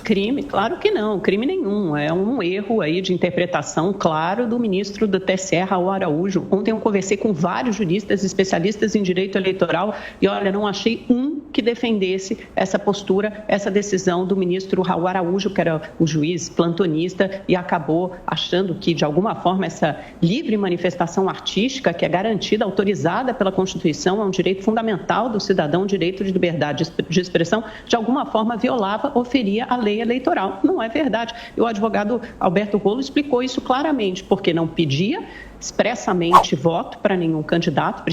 Crime? Claro que não, crime nenhum. É um erro aí de interpretação claro do ministro do TSE, Raul Araújo. Ontem eu conversei com vários juristas especialistas em direito eleitoral e, olha, não achei um que defendesse essa postura, essa decisão do ministro Raul Araújo, que era o juiz plantonista, e acabou achando que, de alguma forma, essa livre manifestação artística, que é garantida, autorizada pela Constituição, é um direito fundamental do cidadão, um direito de liberdade de expressão, de alguma forma violava ou feria a lei eleitoral. Não é verdade. E o advogado Alberto Rolo explicou isso claramente, porque não pedia expressamente voto para nenhum candidato,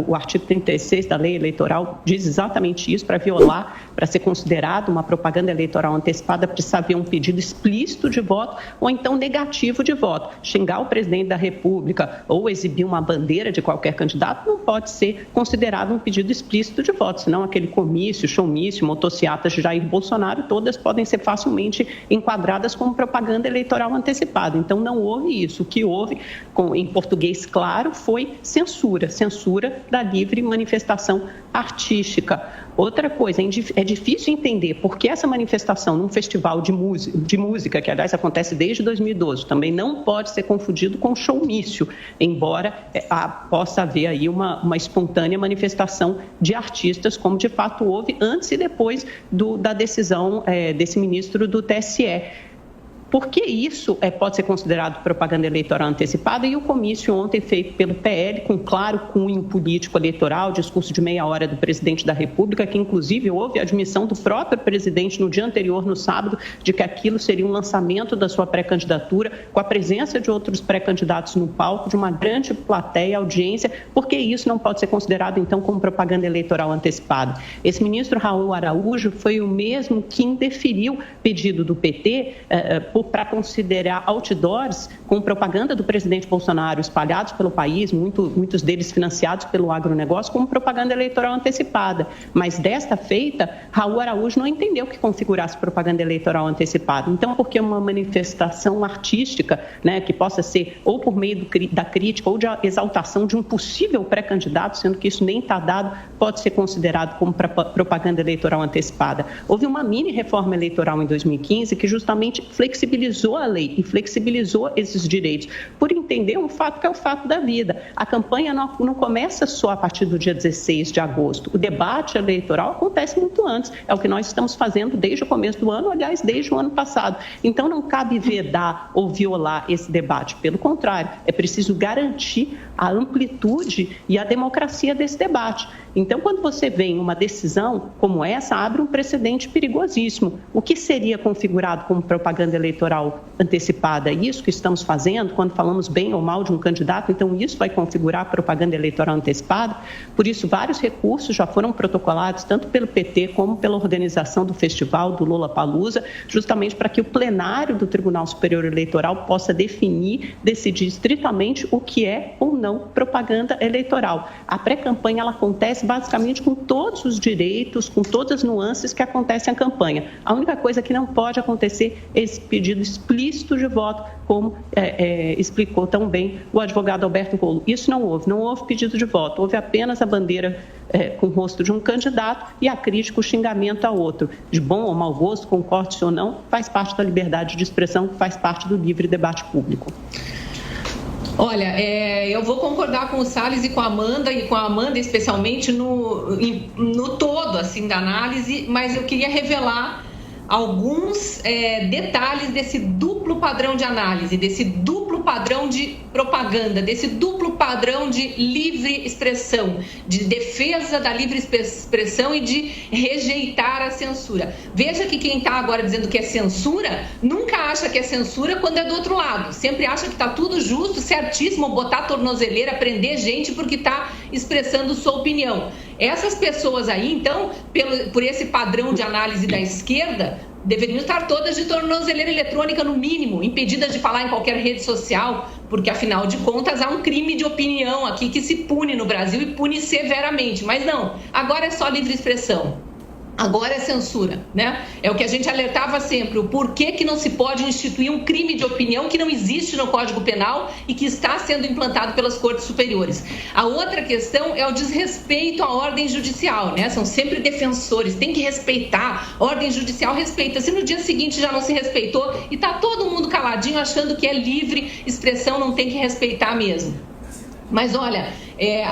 o artigo 36 da lei eleitoral diz exatamente isso, para violar, para ser considerado uma propaganda eleitoral antecipada, precisa haver um pedido explícito de voto ou então negativo de voto. Xingar o presidente da República ou exibir uma bandeira de qualquer candidato não pode ser considerado um pedido explícito de voto, senão aquele comício, showmício, motociatas de Jair Bolsonaro, todas podem ser facilmente enquadradas como propaganda eleitoral antecipada. Então não houve isso. O que houve, em português claro, foi censura da livre manifestação artística. Outra coisa, é difícil entender por que essa manifestação num festival de música, que aliás acontece desde 2012, também não pode ser confundido com showmício, embora possa haver aí uma espontânea manifestação de artistas, como de fato houve antes e depois da decisão desse ministro do TSE. Por que isso pode ser considerado propaganda eleitoral antecipada? E o comício ontem feito pelo PL, com claro cunho político eleitoral, discurso de meia hora do presidente da República, que inclusive houve a admissão do próprio presidente no dia anterior, no sábado, de que aquilo seria um lançamento da sua pré-candidatura, com a presença de outros pré-candidatos no palco, de uma grande plateia, audiência. Por que isso não pode ser considerado, então, como propaganda eleitoral antecipada? Esse ministro Raul Araújo foi o mesmo que indeferiu pedido do PT para considerar outdoors com propaganda do presidente Bolsonaro espalhados pelo país, muitos deles financiados pelo agronegócio, como propaganda eleitoral antecipada. Mas desta feita, Raul Araújo não entendeu que configurasse propaganda eleitoral antecipada. Então, porque uma manifestação artística, né, que possa ser ou por meio da crítica ou de exaltação de um possível pré-candidato, sendo que isso nem está dado, pode ser considerado como propaganda eleitoral antecipada. Houve uma mini reforma eleitoral em 2015 que justamente flexibilizou a lei e flexibilizou esses direitos, por entender um fato que é o fato da vida. A campanha não começa só a partir do dia 16 de agosto. O debate eleitoral acontece muito antes. É o que nós estamos fazendo desde o começo do ano, aliás, desde o ano passado. Então, não cabe vedar ou violar esse debate. Pelo contrário, é preciso garantir a amplitude e a democracia desse debate. Então, quando você vem uma decisão como essa, abre um precedente perigosíssimo. O que seria configurado como propaganda eleitoral antecipada? Isso que estamos fazendo, quando falamos bem ou mal de um candidato, então isso vai configurar propaganda eleitoral antecipada. Por isso, vários recursos já foram protocolados, tanto pelo PT como pela organização do festival do Lollapalooza, justamente para que o plenário do Tribunal Superior Eleitoral possa decidir estritamente o que é ou não propaganda eleitoral. A pré-campanha ela acontece basicamente com todos os direitos, com todas as nuances que acontecem na campanha. A única coisa que não pode acontecer é esse pedido explícito de voto, como explicou tão bem o advogado Alberto Rolo. Isso não houve pedido de voto, houve apenas a bandeira com o rosto de um candidato e a crítica, o xingamento a outro. De bom ou mau gosto, concorde ou não, faz parte da liberdade de expressão, faz parte do livre debate público. Olha, eu vou concordar com o Salles e com a Amanda especialmente no todo assim, da análise, mas eu queria revelar alguns detalhes desse duplo padrão de análise, desse duplo padrão de propaganda, desse duplo padrão de livre expressão, de defesa da livre expressão e de rejeitar a censura. Veja que quem está agora dizendo que é censura, nunca acha que é censura quando é do outro lado. Sempre acha que está tudo justo, certíssimo, botar tornozeleira, prender gente porque está expressando sua opinião. Essas pessoas aí, então, por esse padrão de análise da esquerda, deveriam estar todas de tornozeleira eletrônica, no mínimo, impedidas de falar em qualquer rede social, porque, afinal de contas, há um crime de opinião aqui que se pune no Brasil e pune severamente. Mas não, agora é só livre expressão. Agora é censura, né? É o que a gente alertava sempre, o porquê que não se pode instituir um crime de opinião que não existe no Código Penal e que está sendo implantado pelas cortes superiores. A outra questão é o desrespeito à ordem judicial, né? São sempre defensores, tem que respeitar, ordem judicial respeita. Se no dia seguinte já não se respeitou e está todo mundo caladinho achando que é livre expressão, não tem que respeitar mesmo. Mas olha,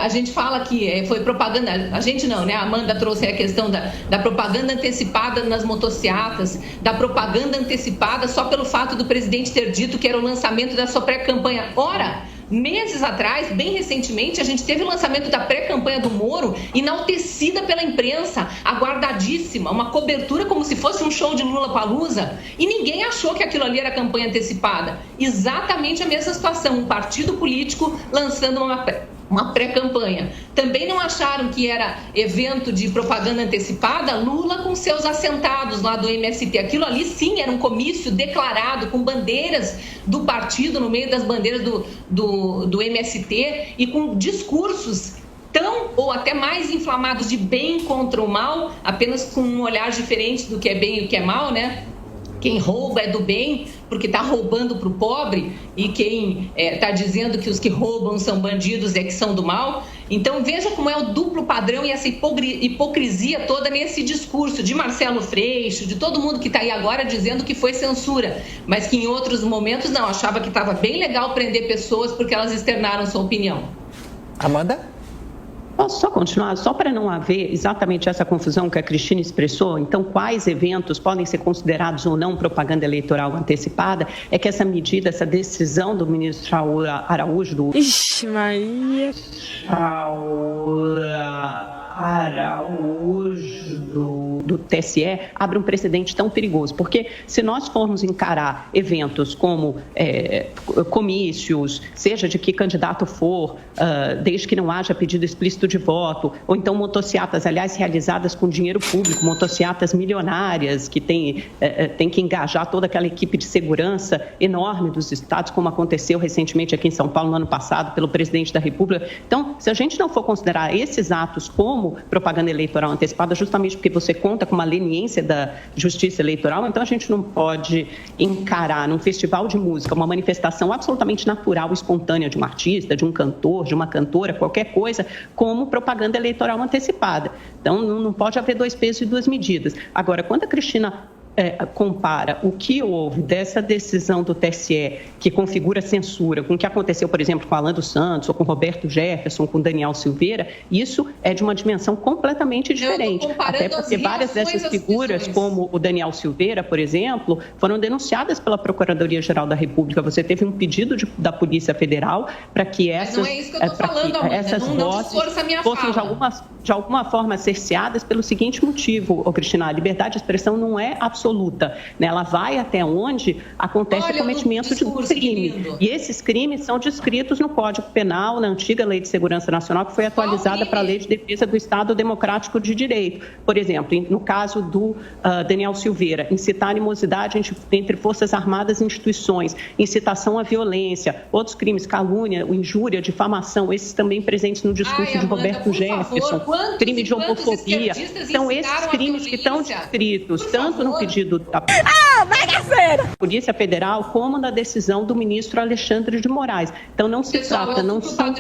a gente fala que foi propaganda, a gente não, né? A Amanda trouxe a questão da propaganda antecipada nas motociatas, da propaganda antecipada só pelo fato do presidente ter dito que era o lançamento da sua pré-campanha. Ora, meses atrás, bem recentemente, a gente teve o lançamento da pré-campanha do Moro, enaltecida pela imprensa, aguardadíssima, uma cobertura como se fosse um show de Lollapalooza, e ninguém achou que aquilo ali era campanha antecipada. Exatamente a mesma situação, um partido político lançando uma pré-campanha. Também não acharam que era evento de propaganda antecipada? Lula com seus assentados lá do MST. Aquilo ali sim era um comício declarado com bandeiras do partido no meio das bandeiras do MST e com discursos tão ou até mais inflamados de bem contra o mal, apenas com um olhar diferente do que é bem e o que é mal, né? Quem rouba é do bem porque está roubando para o pobre, e quem está dizendo que os que roubam são bandidos é que são do mal. Então veja como é o duplo padrão e essa hipocrisia toda nesse discurso de Marcelo Freixo, de todo mundo que está aí agora dizendo que foi censura, mas que em outros momentos não, achava que estava bem legal prender pessoas porque elas externaram sua opinião. Amanda? Posso só continuar? Só para não haver exatamente essa confusão que a Cristina expressou, então quais eventos podem ser considerados ou não propaganda eleitoral antecipada, é que essa medida, essa decisão do ministro Araújo, Ixi, Maria! Araújo do TSE abre um precedente tão perigoso, porque se nós formos encarar eventos como comícios, seja de que candidato for, desde que não haja pedido explícito de voto, ou então motociatas, aliás, realizadas com dinheiro público, motociatas milionárias, que tem que engajar toda aquela equipe de segurança enorme dos estados, como aconteceu recentemente aqui em São Paulo no ano passado pelo presidente da República. Então, se a gente não for considerar esses atos como propaganda eleitoral antecipada, justamente porque você conta com uma leniência da justiça eleitoral, então a gente não pode encarar num festival de música uma manifestação absolutamente natural e espontânea de um artista, de um cantor, de uma cantora, qualquer coisa, como propaganda eleitoral antecipada. Então não pode haver dois pesos e duas medidas. Agora, quando a Cristina compara o que houve dessa decisão do TSE, que configura censura, com o que aconteceu, por exemplo, com Alan dos Santos, ou com Roberto Jefferson, com Daniel Silveira, isso é de uma dimensão completamente diferente. Até porque várias dessas figuras, como o Daniel Silveira, por exemplo, foram denunciadas pela Procuradoria-Geral da República. Você teve um pedido da Polícia Federal para que essas vozes fossem de alguma forma cerceadas pelo seguinte motivo, Cristina, a liberdade de expressão não é absoluta, né? Ela vai até onde acontece o cometimento de um crime. E esses crimes são descritos no Código Penal, na antiga Lei de Segurança Nacional, que foi atualizada para a Lei de Defesa do Estado Democrático de Direito. Por exemplo, no caso do Daniel Silveira, incitar animosidade entre Forças Armadas e instituições, incitação à violência, outros crimes, calúnia, injúria, difamação, esses também presentes no discurso de Roberto Jefferson, crime de homofobia. São esses crimes que estão descritos, tanto no pedido da Polícia Federal como na decisão do ministro Alexandre de Moraes. Então não se trata, não são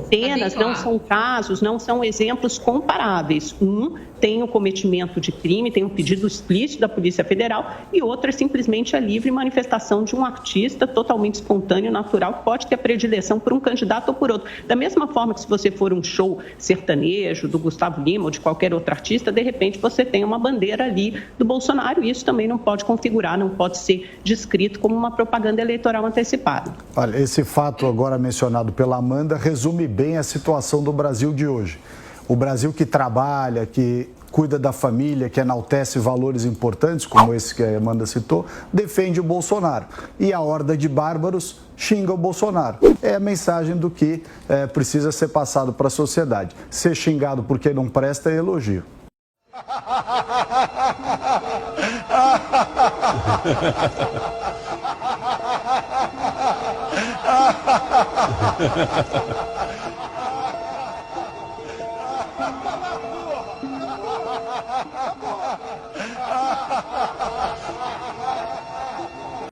cenas, não são casos, não são exemplos comparáveis. Um tem o cometimento de crime, tem um pedido explícito da Polícia Federal, e outro é simplesmente a livre manifestação de um artista totalmente espontâneo, natural, que pode ter a predileção por um candidato ou por outro. Da mesma forma que se você for um show sertanejo do Gustavo Lima ou de qualquer outro artista, de repente você tem uma bandeira ali do Bolsonaro, e isso também não pode configurar, não pode ser descrito como uma propaganda eleitoral antecipada. Olha, esse fato agora mencionado pela Amanda resume bem a situação do Brasil de hoje. O Brasil que trabalha, que cuida da família, que enaltece valores importantes, como esse que a Amanda citou, defende o Bolsonaro. E a horda de bárbaros xinga o Bolsonaro. É a mensagem do que precisa ser passado para a sociedade. Ser xingado porque não presta é elogio.